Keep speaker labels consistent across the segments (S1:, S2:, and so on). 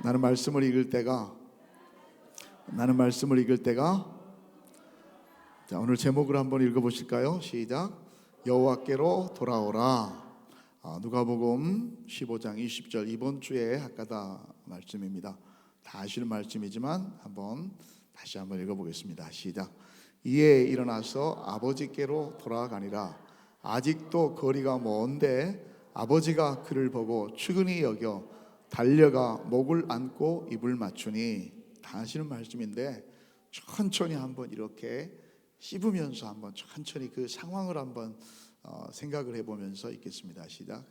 S1: 나는 말씀을 읽을 때가 자, 오늘 제목을 한번 읽어보실까요? 시작. 여호와께로 돌아오라. 누가복음 15장 20절 이번 주에 학가다 말씀입니다. 다 아시는 말씀이지만 다시 한번 읽어보겠습니다. 시작. 이에 일어나서 아버지께로 돌아가니라. 아직도 거리가 먼데 아버지가 그를 보고 측은히 여겨 달려가 목을 안고 입을 맞추니. 다 아시는 말씀인데 천천히 한번 이렇게 씹으면서 한번 천천히 그 상황을 한번 생각을 해보면서 읽겠습니다. 시작.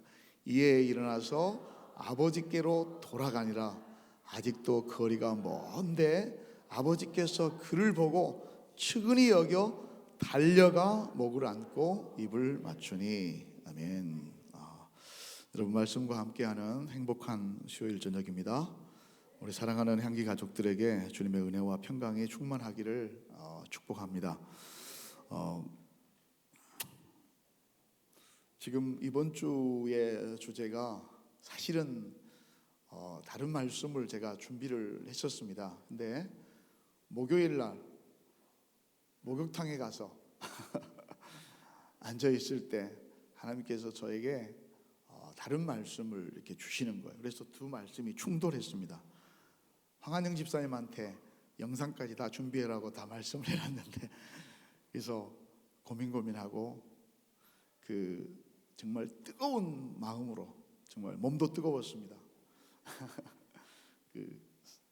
S1: 이에 일어나서 아버지께로 돌아가니라. 아직도 거리가 먼데 아버지께서 그를 보고 측은히 여겨 달려가 목을 안고 입을 맞추니. 아멘. 여러분 말씀과 함께하는 행복한 수요일 저녁입니다. 우리 사랑하는 향기 가족들에게 주님의 은혜와 평강이 충만하기를 축복합니다. 지금 이번 주의 주제가 사실은 다른 말씀을 제가 준비를 했었습니다. 근데 목요일 날 목욕탕에 가서 앉아 있을 때 하나님께서 저에게 다른 말씀을 이렇게 주시는 거예요. 그래서 두 말씀이 충돌했습니다. 황한영 집사님한테 영상까지 다 준비해라고 다 말씀을 해놨는데, 그래서 고민하고 정말 뜨거운 마음으로, 정말 몸도 뜨거웠습니다.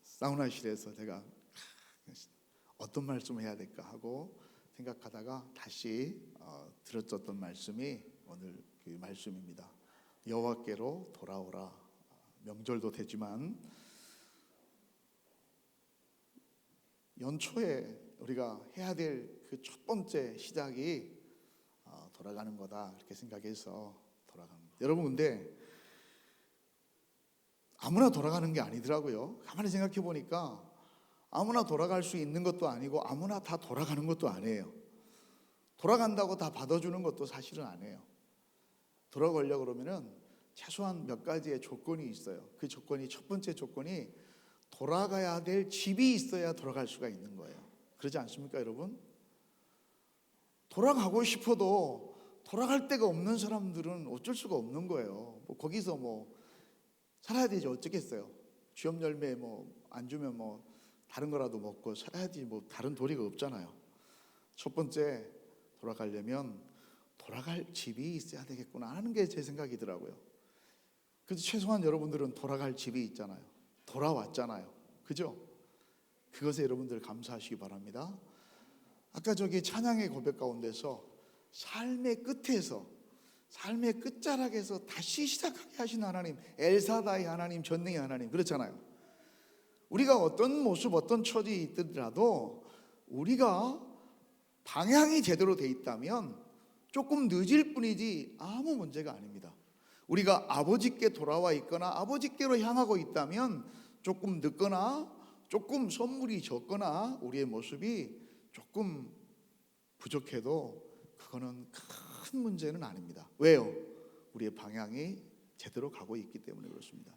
S1: 사우나실에서 제가 어떤 말씀을 해야 될까 하고 생각하다가 다시 들었었던 말씀이 오늘 그 말씀입니다. 여호와께로 돌아오라. 명절도 되지만 연초에 우리가 해야 될 그 첫 번째 시작이 돌아가는 거다, 이렇게 생각해서 돌아갑니다. 여러분, 근데 아무나 돌아가는 게 아니더라고요. 가만히 생각해 보니까 아무나 돌아갈 수 있는 것도 아니고 아무나 다 돌아가는 것도 아니에요. 돌아간다고 다 받아주는 것도 사실은 아니에요. 돌아가려고 그러면은 최소한 몇 가지의 조건이 있어요. 그 조건이, 첫 번째 조건이 돌아가야 될 집이 있어야 돌아갈 수가 있는 거예요. 그러지 않습니까, 여러분? 돌아가고 싶어도 돌아갈 데가 없는 사람들은 어쩔 수가 없는 거예요. 거기서 살아야 되지, 어쩌겠어요. 쥐업 열매 안 주면 다른 거라도 먹고 살아야지, 다른 도리가 없잖아요. 첫 번째, 돌아가려면 돌아갈 집이 있어야 되겠구나 하는 게 제 생각이더라고요. 그래서 최소한 여러분들은 돌아갈 집이 있잖아요. 돌아왔잖아요. 그죠? 그것에 여러분들 감사하시기 바랍니다. 아까 찬양의 고백 가운데서 삶의 끝에서, 삶의 끝자락에서 다시 시작하게 하신 하나님, 엘사다이 하나님, 전능의 하나님, 그렇잖아요. 우리가 어떤 모습, 어떤 처지에 있더라도 우리가 방향이 제대로 돼 있다면 조금 늦을 뿐이지 아무 문제가 아닙니다. 우리가 아버지께 돌아와 있거나 아버지께로 향하고 있다면 조금 늦거나 조금 선물이 적거나 우리의 모습이 조금 부족해도 그거는 큰 문제는 아닙니다. 왜요? 우리의 방향이 제대로 가고 있기 때문에 그렇습니다.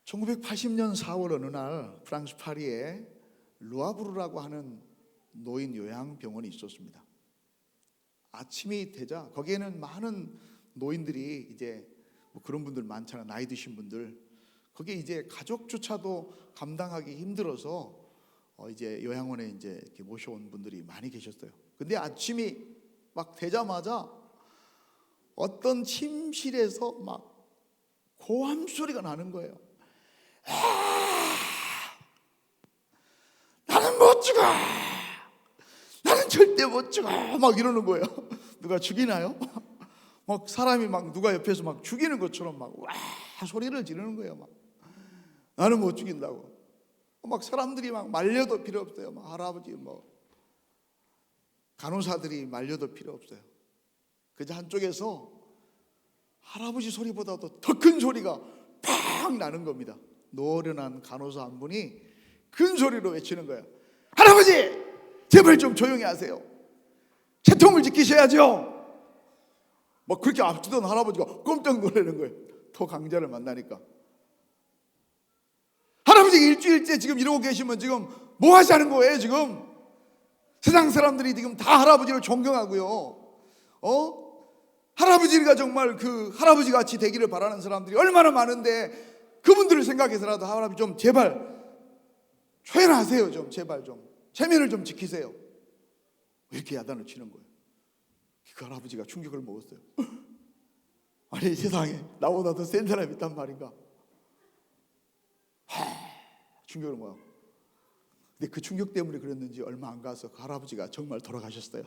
S1: 1980년 4월 어느 날 프랑스 파리에 루아브르라고 하는 노인 요양병원이 있었습니다. 아침이 되자 거기에는 많은 노인들이 이제 그런 분들 많잖아요. 나이 드신 분들. 거기에 이제 가족조차도 감당하기 힘들어서 이제 요양원에 이제 이렇게 모셔온 분들이 많이 계셨어요. 근데 아침이 막 되자마자 어떤 침실에서 막 고함 소리가 나는 거예요. 나는 못 죽어! 나는 절대 못 죽어! 막 이러는 거예요. 누가 죽이나요? 막 사람이 누가 옆에서 막 죽이는 것처럼 와 소리를 지르는 거예요. 막 나는 못 죽인다고. 막 사람들이 말려도 필요 없어요. 할아버지 간호사들이 말려도 필요 없어요. 그저 한쪽에서 할아버지 소리보다도 더 큰 소리가 팍 나는 겁니다. 노련한 간호사 한 분이 큰 소리로 외치는 거예요. 할아버지, 제발 좀 조용히 하세요. 채통을 지키셔야죠. 그렇게 앞두던 할아버지가 깜짝 놀라는 거예요. 더 강자를 만나니까. 일주일째 지금 이러고 계시면 지금 뭐 하자는 거예요? 지금 세상 사람들이 지금 다 할아버지를 존경하고요, 할아버지가 정말 그 할아버지 같이 되기를 바라는 사람들이 얼마나 많은데, 그분들을 생각해서라도 할아버지 좀 제발 초연하세요. 좀 제발 좀 체면을 좀 지키세요. 이렇게 야단을 치는 거예요. 그 할아버지가 충격을 먹었어요. 아니, 세상에 나보다 더 센 사람이 있단 말인가. 충격을 먹어. 근데 그 충격 때문에 그랬는지 얼마 안 가서 그 할아버지가 정말 돌아가셨어요.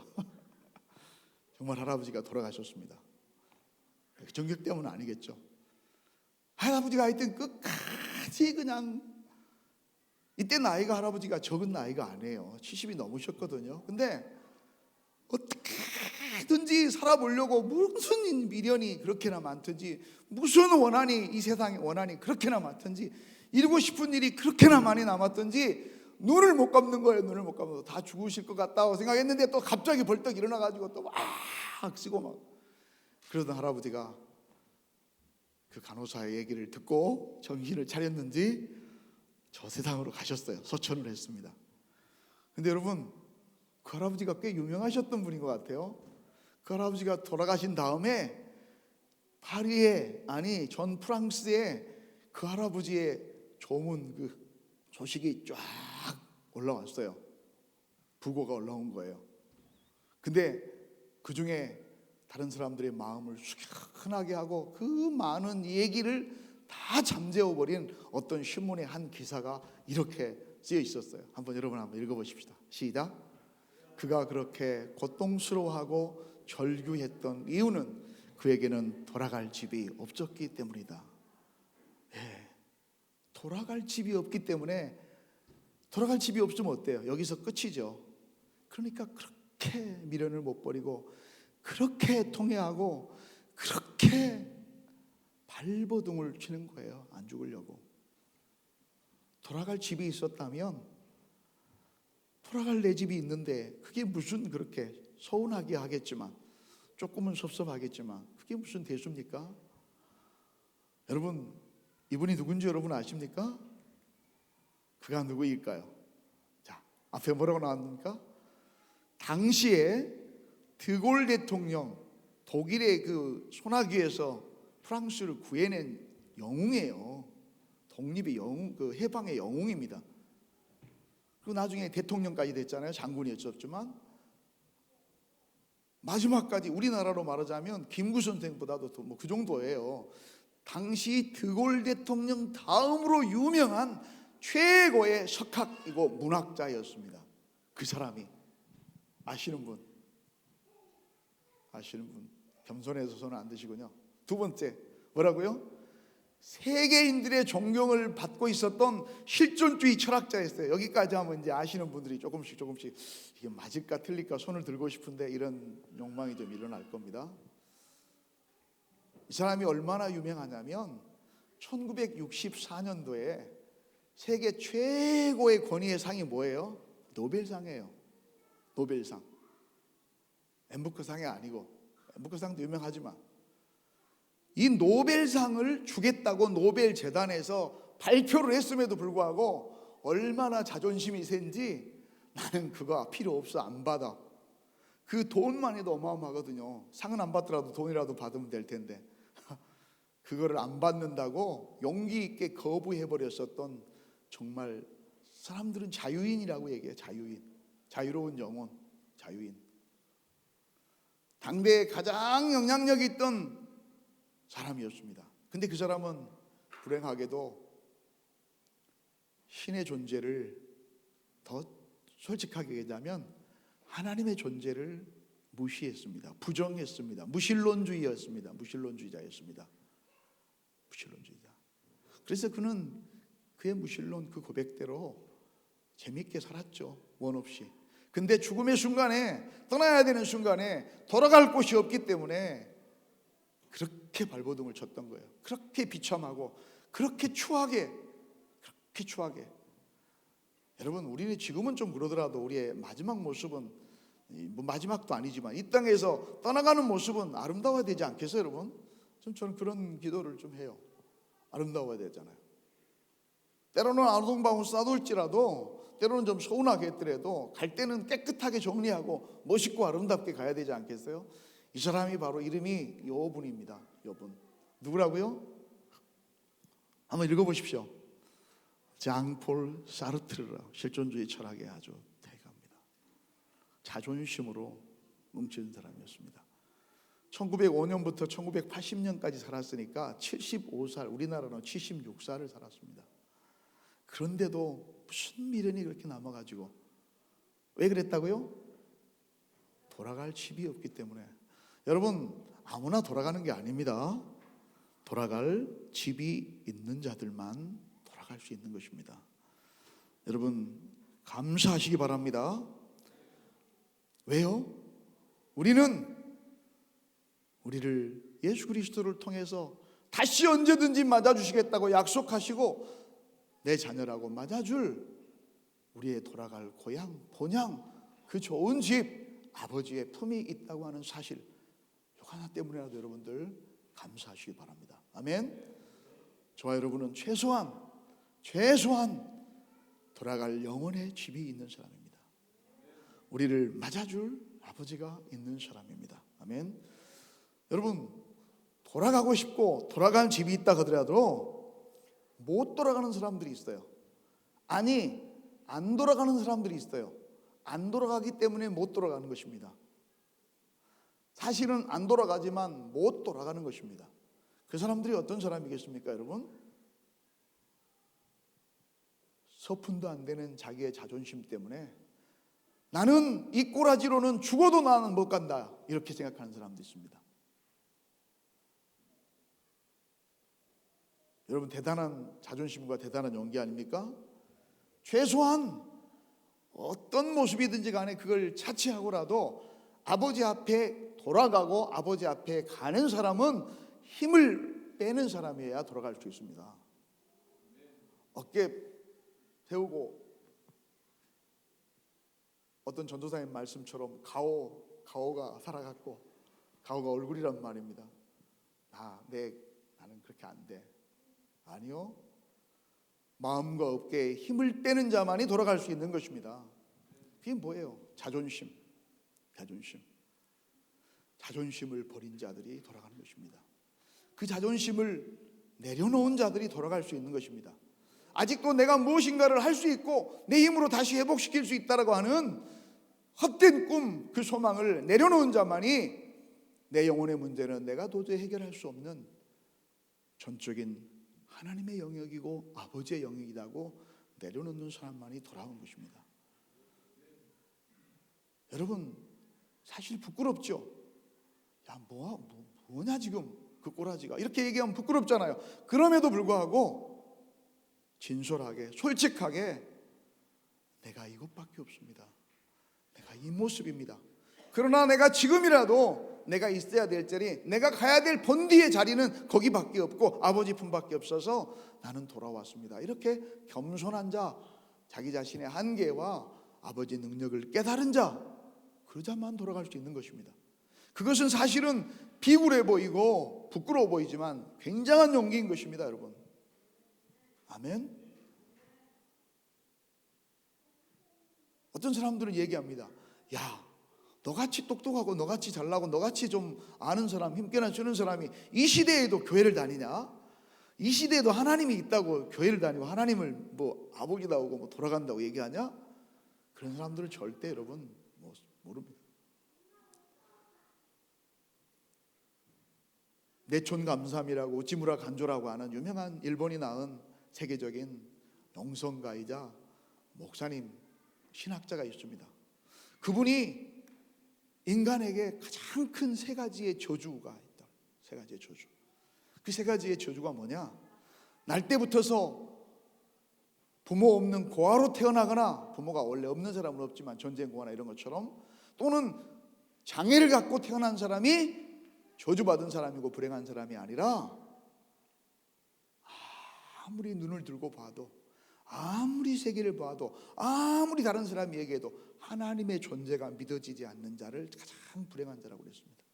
S1: 정말 할아버지가 돌아가셨습니다. 그 충격 때문은 아니겠죠. 할아버지가 하여튼 끝까지 그냥, 이때 나이가 할아버지가 적은 나이가 아니에요. 70이 넘으셨거든요. 근데 어떻게든지 살아보려고 무슨 미련이 그렇게나 많든지, 무슨 원한이, 이 세상에 원한이 그렇게나 많든지, 이루고 싶은 일이 그렇게나 많이 남았든지 눈을 못 감는 거예요. 눈을 못 감아서 다 죽으실 것 같다고 생각했는데 또 갑자기 벌떡 일어나가지고 또 막 쓰고 막 그러던 할아버지가 그 간호사의 얘기를 듣고 정신을 차렸는지 저 세상으로 가셨어요. 소천을 했습니다. 근데 여러분, 그 할아버지가 꽤 유명하셨던 분인 것 같아요. 그 할아버지가 돌아가신 다음에 파리에, 아니 전 프랑스에 그 할아버지의 조문, 그 소식이 쫙 올라왔어요. 부고가 올라온 거예요. 근데 그 중에 다른 사람들의 마음을 숙연하게 하고 그 많은 얘기를 다 잠재워버린 어떤 신문의 한 기사가 이렇게 쓰여 있었어요. 여러분 한번 읽어보십시다. 시작. 그가 그렇게 고통스러워하고 절규했던 이유는 그에게는 돌아갈 집이 없었기 때문이다. 예, 돌아갈 집이 없기 때문에. 돌아갈 집이 없으면 어때요? 여기서 끝이죠. 그러니까 그렇게 미련을 못 버리고, 그렇게 통회하고, 그렇게 발버둥을 치는 거예요. 안 죽으려고. 돌아갈 집이 있었다면, 돌아갈 내 집이 있는데 그게 무슨 그렇게 서운하게 하겠지만, 조금은 섭섭하겠지만 그게 무슨 대수입니까? 여러분, 이분이 누군지 여러분 아십니까? 그가 누구일까요? 자, 앞에 뭐라고 나왔습니까? 당시에 드골 대통령, 독일의 그 소나기에서 프랑스를 구해낸 영웅이에요. 독립의 영웅, 그 해방의 영웅입니다. 그리고 나중에 대통령까지 됐잖아요. 장군이었지만 마지막까지, 우리나라로 말하자면 김구 선생보다도 더 뭐 그 정도예요. 당시 드골 대통령 다음으로 유명한 최고의 석학이고 문학자였습니다. 그 사람이 아시는 분? 겸손해서 손을 안 드시군요. 두 번째, 뭐라고요? 세계인들의 존경을 받고 있었던 실존주의 철학자였어요. 여기까지 하면 이제 아시는 분들이 조금씩 이게 맞을까 틀릴까 손을 들고 싶은데 이런 욕망이 좀 일어날 겁니다. 이 사람이 얼마나 유명하냐면 1964년도에 세계 최고의 권위의 상이 뭐예요? 노벨상이에요. 노벨상. 엠부크상이 아니고, 엠부크상도 유명하지만 이 노벨상을 주겠다고 노벨재단에서 발표를 했음에도 불구하고 얼마나 자존심이 센지, 나는 그거 필요 없어, 안 받아. 그 돈만 해도 어마어마하거든요. 상은 안 받더라도 돈이라도 받으면 될 텐데 그거를 안 받는다고 용기 있게 거부해버렸었던, 정말 사람들은 자유인이라고 얘기해요. 자유인, 자유로운 영혼, 자유인. 당대에 가장 영향력이 있던 사람이었습니다. 근데 그 사람은 불행하게도 신의 존재를, 더 솔직하게 얘기하면 하나님의 존재를 무시했습니다. 부정했습니다. 무신론주의였습니다. 무신론주의자였습니다. 무신론주의자. 그래서 그는 그의 무신론 그 고백대로 재밌게 살았죠. 원 없이. 근데 죽음의 순간에, 떠나야 되는 순간에 돌아갈 곳이 없기 때문에 그렇게 발버둥을 쳤던 거예요. 그렇게 비참하고 그렇게 추하게. 여러분, 우리는 지금은 좀 그러더라도 우리의 마지막 모습은, 뭐 마지막도 아니지만 이 땅에서 떠나가는 모습은 아름다워야 되지 않겠어요, 여러분? 저는 그런 기도를 좀 해요. 아름다워야 되잖아요. 때로는 아동방울 싸돌지라도, 때로는 좀 서운하게 했더라도 갈 때는 깨끗하게 정리하고 멋있고 아름답게 가야 되지 않겠어요? 이 사람이 바로 이름이 여분입니다. 여분. 누구라고요? 한번 읽어보십시오. 장폴 사르트르라. 실존주의 철학의 아주 대가입니다. 자존심으로 뭉친 사람이었습니다. 1905년부터 1980년까지 살았으니까 75살, 우리나라는 76살을 살았습니다. 그런데도 무슨 미련이 그렇게 남아가지고, 왜 그랬다고요? 돌아갈 집이 없기 때문에. 여러분, 아무나 돌아가는 게 아닙니다. 돌아갈 집이 있는 자들만 돌아갈 수 있는 것입니다. 여러분, 감사하시기 바랍니다. 왜요? 우리를 예수 그리스도를 통해서 다시 언제든지 맞아주시겠다고 약속하시고 내 자녀라고 맞아줄 우리의 돌아갈 고향, 본향, 그 좋은 집, 아버지의 품이 있다고 하는 사실, 이거 하나 때문에라도 여러분들 감사하시기 바랍니다. 아멘. 저와 여러분은 최소한 돌아갈 영혼의 집이 있는 사람입니다. 우리를 맞아줄 아버지가 있는 사람입니다. 아멘. 여러분, 돌아가고 싶고 돌아갈 집이 있다 하더라도 못 돌아가는 사람들이 있어요. 아니, 안 돌아가는 사람들이 있어요. 안 돌아가기 때문에 못 돌아가는 것입니다. 사실은 안 돌아가지만 못 돌아가는 것입니다. 그 사람들이 어떤 사람이겠습니까, 여러분? 서푼도 안 되는 자기의 자존심 때문에 나는 이 꼬라지로는 죽어도 나는 못 간다, 이렇게 생각하는 사람도 있습니다. 여러분, 대단한 자존심과 대단한 용기 아닙니까? 최소한 어떤 모습이든지 간에 그걸 차치하고라도 아버지 앞에 돌아가고 아버지 앞에 가는 사람은 힘을 빼는 사람이어야 돌아갈 수 있습니다. 어깨 세우고, 어떤 전도사님 말씀처럼 가오가 살아갔고 가오가 얼굴이란 말입니다. 나는 그렇게 안 돼. 아니요, 마음과 어깨에 힘을 빼는 자만이 돌아갈 수 있는 것입니다. 그게 뭐예요? 자존심을 버린 자들이 돌아가는 것입니다. 그 자존심을 내려놓은 자들이 돌아갈 수 있는 것입니다. 아직도 내가 무엇인가를 할 수 있고 내 힘으로 다시 회복시킬 수 있다라고 하는 헛된 꿈, 그 소망을 내려놓은 자만이 내 영혼의 문제는 내가 도저히 해결할 수 없는 전적인 하나님의 영역이고 아버지의 영역이라고 내려놓는 사람만이 돌아온 것입니다. 여러분, 사실 부끄럽죠? 야, 뭐냐 지금 그 꼬라지가, 이렇게 얘기하면 부끄럽잖아요. 그럼에도 불구하고 진솔하게, 솔직하게, 내가 이것밖에 없습니다. 내가 이 모습입니다. 그러나 내가 지금이라도 내가 있어야 될 자리, 내가 가야 될 본디의 자리는 거기밖에 없고 아버지 품밖에 없어서 나는 돌아왔습니다. 이렇게 겸손한 자, 자기 자신의 한계와 아버지 능력을 깨달은 자, 그 자만 돌아갈 수 있는 것입니다. 그것은 사실은 비굴해 보이고 부끄러워 보이지만 굉장한 용기인 것입니다, 여러분. 아멘. 어떤 사람들은 얘기합니다. 야, 너같이 똑똑하고 너같이 잘나고 너같이 좀 아는 사람, 힘께나 주는 사람이 이 시대에도 교회를 다니냐? 이 시대에도 하나님이 있다고 교회를 다니고 하나님을 아버지다 오고 돌아간다고 얘기하냐? 그런 사람들은 절대 여러분 모릅니다. 내촌 감삼이라고 우찌무라 간조라고 하는 유명한 일본이 낳은 세계적인 농성가이자 목사님, 신학자가 있습니다. 그분이 인간에게 가장 큰 세 가지의 저주가 있다. 세 가지의 저주. 그 세 가지의 저주가 뭐냐? 날 때부터서 부모 없는 고아로 태어나거나, 부모가 원래 없는 사람은 없지만 전쟁 고아나 이런 것처럼, 또는 장애를 갖고 태어난 사람이 저주받은 사람이고 불행한 사람이 아니라, 아무리 눈을 들고 봐도, 아무리 세계를 봐도, 아무리 다른 사람이 얘기해도 하나님의 존재가 믿어지지 않는 자를 가장 불행한 자라고 그랬습니다.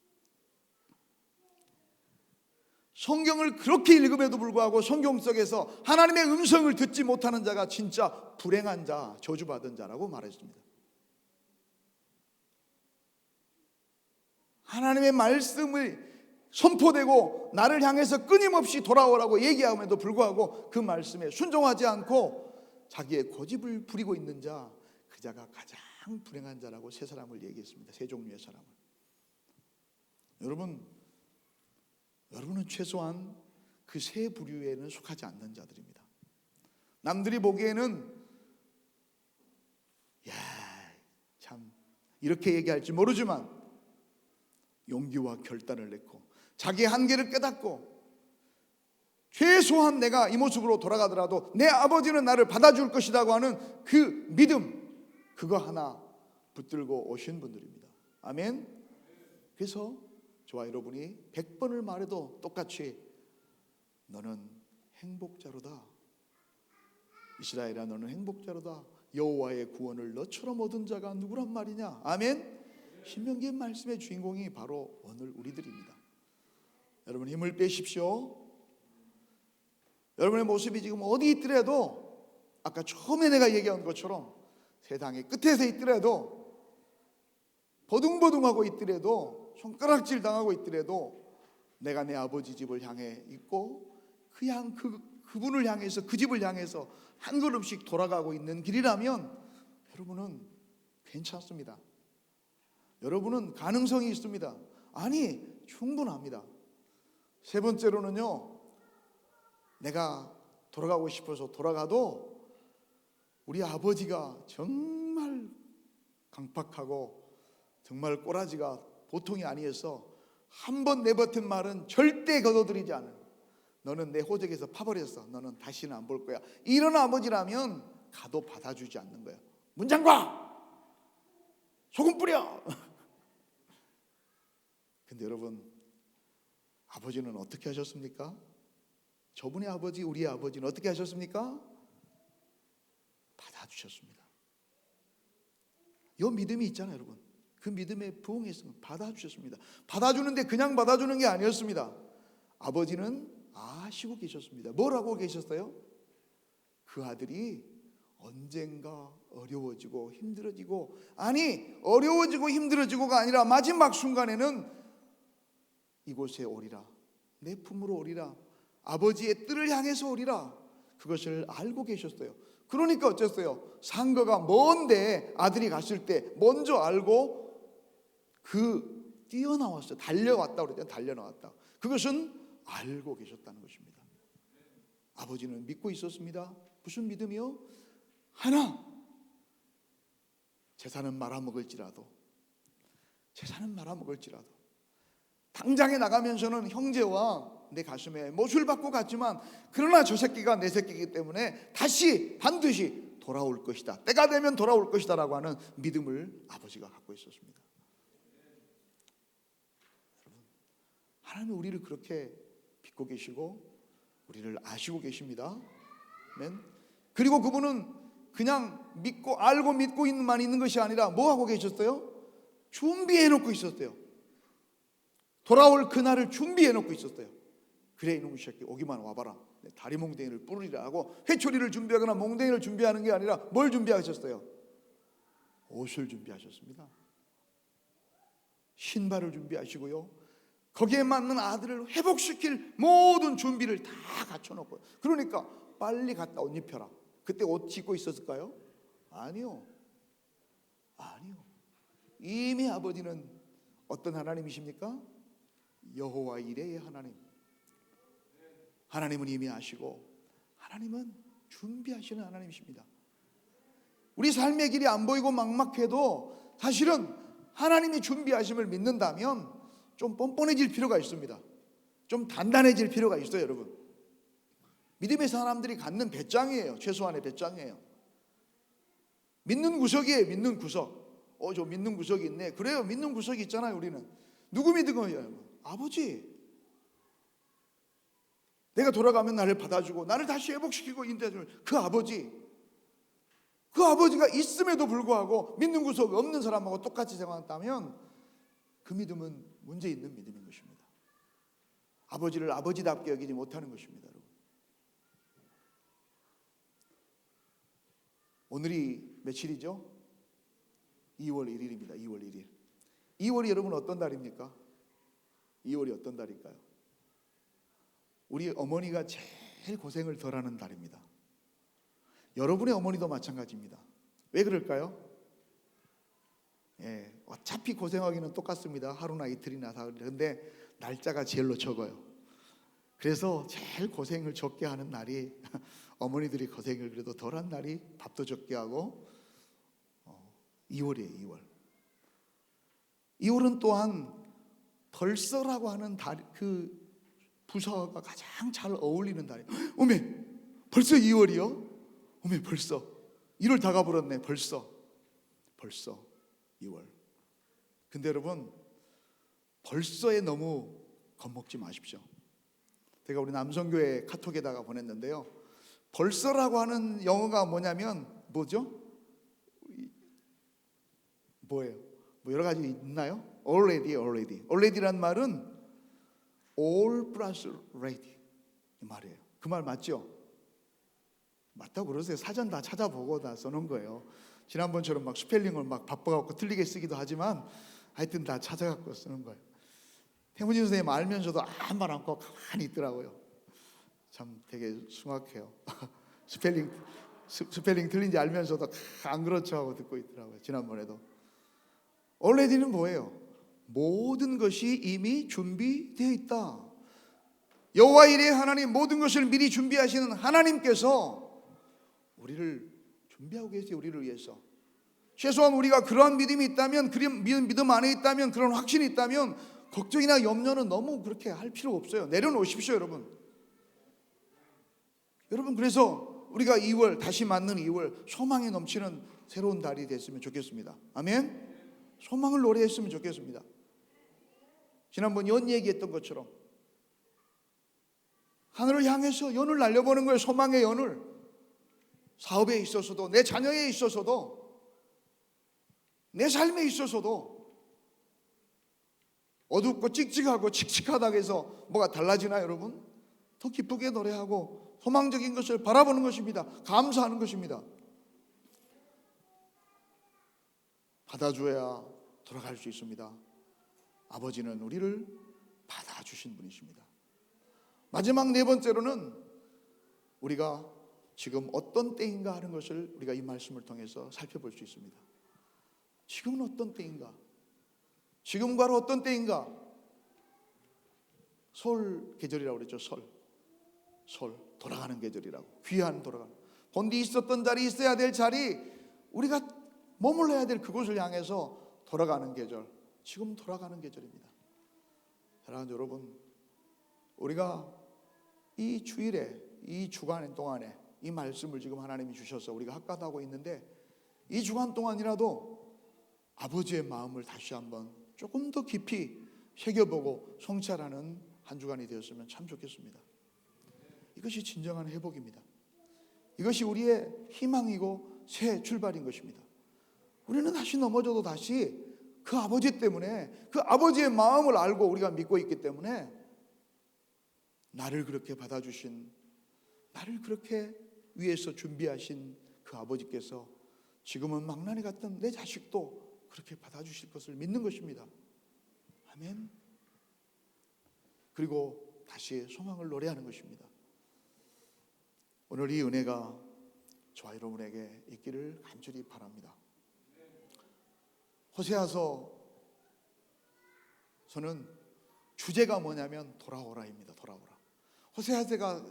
S1: 성경을 그렇게 읽음에도 불구하고 성경 속에서 하나님의 음성을 듣지 못하는 자가 진짜 불행한 자, 저주받은 자라고 말했습니다. 하나님의 말씀을 선포되고 나를 향해서 끊임없이 돌아오라고 얘기함에도 불구하고 그 말씀에 순종하지 않고 자기의 고집을 부리고 있는 자, 그 자가 가장 불행한 자라고 세 사람을 얘기했습니다. 세 종류의 사람을. 여러분은 최소한 그 세 부류에는 속하지 않는 자들입니다. 남들이 보기에는 참 이렇게 얘기할지 모르지만 용기와 결단을 냈고 자기의 한계를 깨닫고 최소한 내가 이 모습으로 돌아가더라도 내 아버지는 나를 받아줄 것이라고 하는 그 믿음, 그거 하나 붙들고 오신 분들입니다. 아멘. 그래서 저와 여러분이 100번을 말해도 똑같이 너는 행복자로다, 이스라엘아 너는 행복자로다, 여호와의 구원을 너처럼 얻은 자가 누구란 말이냐. 아멘. 신명기의 말씀의 주인공이 바로 오늘 우리들입니다. 여러분 힘을 빼십시오. 여러분의 모습이 지금 어디 있더라도 아까 처음에 내가 얘기한 것처럼 세상의 끝에서 있더라도 버둥버둥하고 있더라도 손가락질 당하고 있더라도 내가 내 아버지 집을 향해 있고 그분을 향해서 그 집을 향해서 한 걸음씩 돌아가고 있는 길이라면 여러분은 괜찮습니다. 여러분은 가능성이 있습니다. 아니 충분합니다. 세 번째로는요, 내가 돌아가고 싶어서 돌아가도 우리 아버지가 정말 강팍하고 정말 꼬라지가 보통이 아니어서 한 번 내뱉은 말은 절대 거둬들이지 않은, 너는 내 호적에서 파버렸어, 너는 다시는 안 볼 거야, 이런 아버지라면 가도 받아주지 않는 거예요. 문 잠가! 소금 뿌려! 근데 여러분, 아버지는 어떻게 하셨습니까? 저분의 아버지, 우리의 아버지는 어떻게 하셨습니까? 받아주셨습니다. 이 믿음이 있잖아요, 여러분. 그 믿음에 부응했으면 받아주셨습니다. 받아주는데 그냥 받아주는 게 아니었습니다. 아버지는 아시고 계셨습니다. 뭘 하고 계셨어요? 그 아들이 언젠가 어려워지고 힘들어지고, 아니 어려워지고 힘들어지고가 아니라 마지막 순간에는 이곳에 오리라, 내 품으로 오리라, 아버지의 뜰을 향해서 오리라, 그것을 알고 계셨어요. 그러니까 어쨌어요? 상거가 먼데 아들이 갔을 때 먼저 알고 뛰어나왔어요. 달려왔다 그랬잖아요. 달려나왔다. 그것은 알고 계셨다는 것입니다. 아버지는 믿고 있었습니다. 무슨 믿음이요? 하나, 재산은 말아먹을지라도 당장에 나가면서는 형제와 내 가슴에 못을 받고 갔지만, 그러나 저 새끼가 내 새끼이기 때문에 반드시 돌아올 것이다, 때가 되면 돌아올 것이다 라고 하는 믿음을 아버지가 갖고 있었습니다. 여러분, 하나님은 우리를 그렇게 믿고 계시고 우리를 아시고 계십니다. 아멘. 그리고 그분은 그냥 알고 믿고 있는 것이 아니라 뭐 하고 계셨어요? 준비해 놓고 있었어요. 돌아올 그날을 준비해 놓고 있었어요. 그래 이놈의 새끼 오기만 와봐라, 다리 몽댕이를 뿌리라 하고 회초리를 준비하거나 몽댕이를 준비하는 게 아니라 뭘 준비하셨어요? 옷을 준비하셨습니다. 신발을 준비하시고요, 거기에 맞는 아들을 회복시킬 모든 준비를 다 갖춰놓고, 그러니까 빨리 갔다 옷 입혀라. 그때 옷 입고 있었을까요? 아니요. 이미 아버지는 어떤 하나님이십니까? 여호와 이레의 하나님은 이미 아시고, 하나님은 준비하시는 하나님이십니다. 우리 삶의 길이 안 보이고 막막해도 사실은 하나님이 준비하심을 믿는다면 좀 뻔뻔해질 필요가 있습니다. 좀 단단해질 필요가 있어요, 여러분. 믿음의 사람들이 갖는 배짱이에요. 최소한의 배짱이에요. 믿는 구석이에요. 믿는 구석. 저 믿는 구석이 있네. 그래요, 믿는 구석이 있잖아요. 우리는 누구 믿은 거예요? 아버지. 내가 돌아가면 나를 받아주고 나를 다시 회복시키고 인도해주는 그 아버지. 그 아버지가 있음에도 불구하고 믿는 구석 없는 사람하고 똑같이 생각한다면 그 믿음은 문제 있는 믿음인 것입니다. 아버지를 아버지답게 여기지 못하는 것입니다. 여러분. 오늘이 며칠이죠? 2월 1일입니다. 2월 1일. 2월이 여러분 어떤 달입니까? 2월이 어떤 달일까요? 우리 어머니가 제일 고생을 덜하는 달입니다. 여러분의 어머니도 마찬가지입니다. 왜 그럴까요? 어차피 고생하기는 똑같습니다. 하루나 이틀이나 사흘. 그런데 날짜가 제일로 적어요. 그래서 제일 고생을 적게 하는 날이 어머니들이 고생을 그래도 덜한 날이 밥도 적게 하고 2월이에요. 2월. 2월은 또한 벌써라고 하는 그 부사가 가장 잘 어울리는 달이에요. 어메, 벌써 2월이요? 어메, 벌써 1월 다 가버렸네. 벌써 2월. 근데 여러분, 벌써에 너무 겁먹지 마십시오. 제가 우리 남성교회 카톡에다가 보냈는데요, 벌써라고 하는 영어가 뭐냐면 뭐죠? 뭐예요? 뭐 여러 가지 있나요? already란 말은 all plus ready 이 말이에요. 그 말 맞죠? 맞다고 그러세요. 사전 다 찾아보고 다 써놓은 거예요. 지난번처럼 막 스펠링을 막 바빠갖고 틀리게 쓰기도 하지만 하여튼 다 찾아갖고 쓰는 거예요. 태문진 선생님 알면서도 아무 말 않고 가만히 있더라고요. 참 되게 숭악해요. 스펠링 틀린지 알면서도 안 그렇죠 하고 듣고 있더라고요. 지난번에도. already는 뭐예요? 모든 것이 이미 준비되어 있다. 여호와 일의 하나님, 모든 것을 미리 준비하시는 하나님께서 우리를 준비하고 계세요. 우리를 위해서. 최소한 우리가 그러한 믿음이 있다면, 그런 믿음 안에 있다면, 그런 확신이 있다면 걱정이나 염려는 너무 그렇게 할 필요가 없어요. 내려놓으십시오, 여러분. 그래서 우리가 2월, 다시 맞는 2월, 소망이 넘치는 새로운 달이 됐으면 좋겠습니다. 아멘. 소망을 노래했으면 좋겠습니다. 지난번 연 얘기했던 것처럼 하늘을 향해서 연을 날려보는 거예요. 소망의 연을. 사업에 있어서도, 내 자녀에 있어서도, 내 삶에 있어서도 어둡고 찍찍하고 칙칙하다고 해서 뭐가 달라지나 여러분? 더 기쁘게 노래하고 소망적인 것을 바라보는 것입니다. 감사하는 것입니다. 받아줘야 돌아갈 수 있습니다. 아버지는 우리를 받아주신 분이십니다. 마지막 네 번째로는 우리가 지금 어떤 때인가 하는 것을 우리가 이 말씀을 통해서 살펴볼 수 있습니다. 지금은 어떤 때인가? 지금 바로 어떤 때인가? 설 계절이라고 그랬죠. 설 돌아가는 계절이라고. 귀한 돌아가는. 본디 있었던 자리, 있어야 될 자리, 우리가 머물러야 될 그곳을 향해서 돌아가는 계절. 지금 돌아가는 계절입니다. 사랑하는 여러분, 우리가 이 주일에, 이 주간 동안에 이 말씀을 지금 하나님이 주셔서 우리가 학과하고 있는데, 이 주간 동안이라도 아버지의 마음을 다시 한번 조금 더 깊이 새겨보고 성찰하는 한 주간이 되었으면 참 좋겠습니다. 이것이 진정한 회복입니다. 이것이 우리의 희망이고 새 출발인 것입니다. 우리는 다시 넘어져도 다시 그 아버지 때문에, 그 아버지의 마음을 알고 우리가 믿고 있기 때문에 나를 그렇게 받아주신, 나를 그렇게 위해서 준비하신 그 아버지께서 지금은 망나니 같은 내 자식도 그렇게 받아주실 것을 믿는 것입니다. 아멘. 그리고 다시 소망을 노래하는 것입니다. 오늘 이 은혜가 저와 여러분에게 있기를 간절히 바랍니다. 호세아서는 주제가 뭐냐면 돌아오라입니다. 돌아오라. 호세아서가,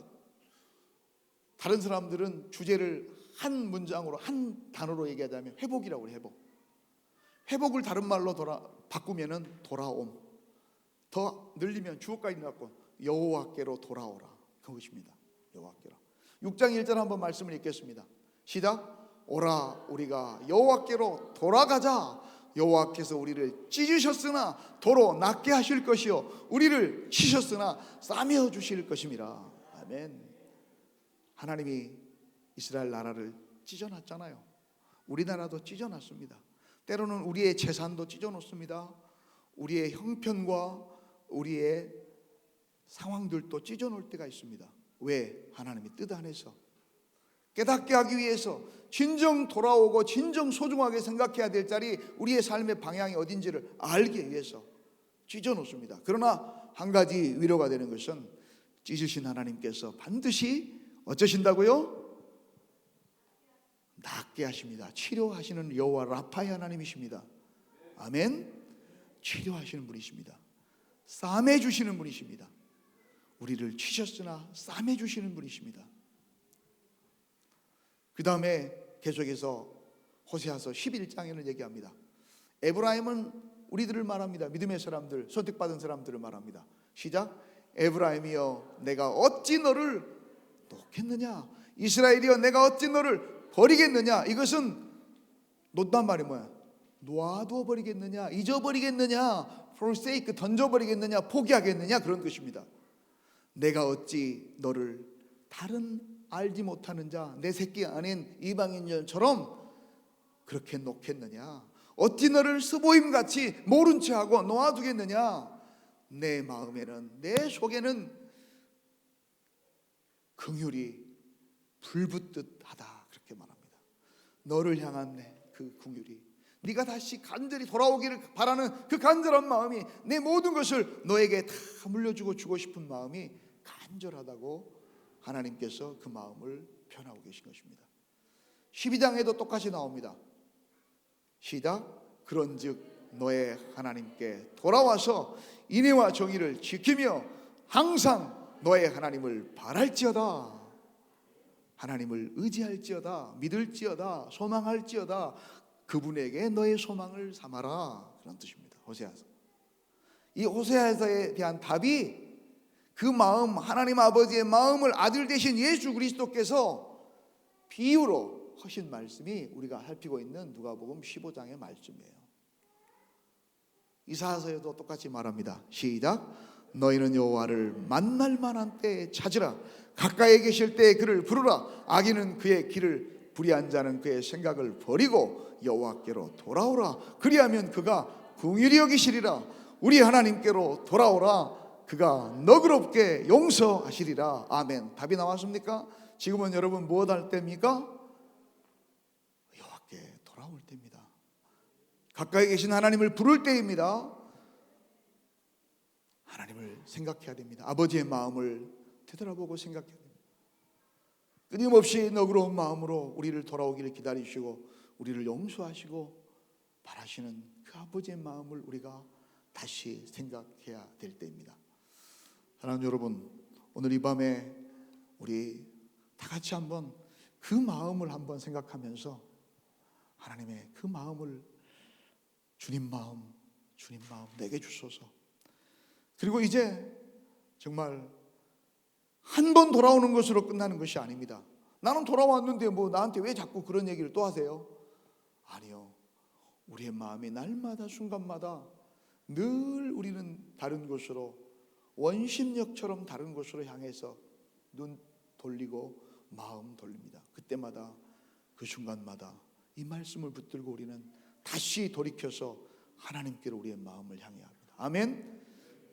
S1: 다른 사람들은 주제를 한 문장으로, 한 단어로 얘기하자면 회복이라고 해요. 회복을 다른 말로 바꾸면은 돌아옴. 더 늘리면 주어까지 넣고 여호와께로 돌아오라. 그것입니다. 여호와께로. 6장 1절 한번 말씀을 읽겠습니다. 시작. 오라 우리가 여호와께로 돌아가자. 여호와께서 우리를 찢으셨으나 도로 낫게 하실 것이요 우리를 치셨으나 싸매어 주실 것임이라. 아멘. 하나님이 이스라엘 나라를 찢어놨잖아요. 우리나라도 찢어놨습니다. 때로는 우리의 재산도 찢어놓습니다. 우리의 형편과 우리의 상황들도 찢어놓을 때가 있습니다. 왜? 하나님의 뜻 안에서 깨닫게 하기 위해서 진정 돌아오고 진정 소중하게 생각해야 될 자리, 우리의 삶의 방향이 어딘지를 알기 위해서 찢어놓습니다. 그러나 한 가지 위로가 되는 것은 찢으신 하나님께서 반드시 어쩌신다고요? 낫게 하십니다. 치료하시는 여호와 라파의 하나님이십니다. 아멘. 치료하시는 분이십니다. 싸매주시는 분이십니다. 우리를 치셨으나 싸매주시는 분이십니다. 그 다음에 계속해서 호세아서 11장에는 얘기합니다. 에브라임은 우리들을 말합니다. 믿음의 사람들, 선택받은 사람들을 말합니다. 시작. 에브라임이여 내가 어찌 너를 놓겠느냐, 이스라엘이여 내가 어찌 너를 버리겠느냐. 이것은 놓단 말이 뭐야? 놓아두어 버리겠느냐, 잊어버리겠느냐, forsake, 던져버리겠느냐, 포기하겠느냐, 그런 것입니다. 내가 어찌 너를 다른 알지 못하는 자, 내 새끼 아닌 이방인처럼 그렇게 놓겠느냐, 어찌 너를 스보임같이 모른 채하고 놓아두겠느냐. 내 마음에는, 내 속에는 긍휼이 불붙듯 하다, 그렇게 말합니다. 너를 향한 그 긍휼이, 네가 다시 간절히 돌아오기를 바라는 그 간절한 마음이, 내 모든 것을 너에게 다 물려주고 주고 싶은 마음이 간절하다고 하나님께서 그 마음을 표현하고 계신 것입니다. 12장에도 똑같이 나옵니다. 시작. 그런즉 너의 하나님께 돌아와서 인애와 정의를 지키며 항상 너의 하나님을 바랄지어다. 하나님을 의지할지어다, 믿을지어다, 소망할지어다. 그분에게 너의 소망을 삼아라, 그런 뜻입니다. 호세아서. 이 호세아서에 대한 답이 그 마음, 하나님 아버지의 마음을 아들 되신 예수 그리스도께서 비유로 하신 말씀이 우리가 살피고 있는 누가복음 15장의 말씀이에요. 이사야서에도 똑같이 말합니다. 시작. 너희는 여호와를 만날 만한 때에 찾으라. 가까이 계실 때에 그를 부르라. 악인은 그의 길을, 불의한 자는 그의 생각을 버리고 여호와께로 돌아오라. 그리하면 그가 긍휼히 여기시리라. 우리 하나님께로 돌아오라. 그가 너그럽게 용서하시리라. 아멘. 답이 나왔습니까? 지금은 여러분 무엇 할 때입니까? 여호와께 돌아올 때입니다. 가까이 계신 하나님을 부를 때입니다. 하나님을 생각해야 됩니다. 아버지의 마음을 되돌아보고 생각해야 됩니다. 끊임없이 너그러운 마음으로 우리를 돌아오기를 기다리시고 우리를 용서하시고 바라시는 그 아버지의 마음을 우리가 다시 생각해야 될 때입니다. 사랑하는 여러분, 오늘 이 밤에 우리 다 같이 한번 그 마음을 한번 생각하면서 하나님의 그 마음을, 주님 마음 내게 주소서. 그리고 이제 정말 한 번 돌아오는 것으로 끝나는 것이 아닙니다. 나는 돌아왔는데 뭐 나한테 왜 자꾸 그런 얘기를 또 하세요? 아니요. 우리의 마음이 날마다 순간마다 늘 우리는 다른 곳으로, 원심력처럼 다른 곳으로 향해서 눈 돌리고 마음 돌립니다. 그때마다 그 순간마다 이 말씀을 붙들고 우리는 다시 돌이켜서 하나님께로 우리의 마음을 향해야 합니다. 아멘.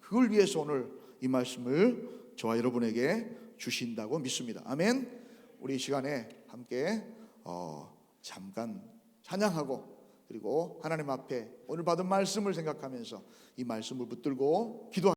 S1: 그걸 위해서 오늘 이 말씀을 저와 여러분에게 주신다고 믿습니다. 아멘. 우리 이 시간에 함께 잠깐 찬양하고 그리고 하나님 앞에 오늘 받은 말씀을 생각하면서 이 말씀을 붙들고 기도하겠습니다.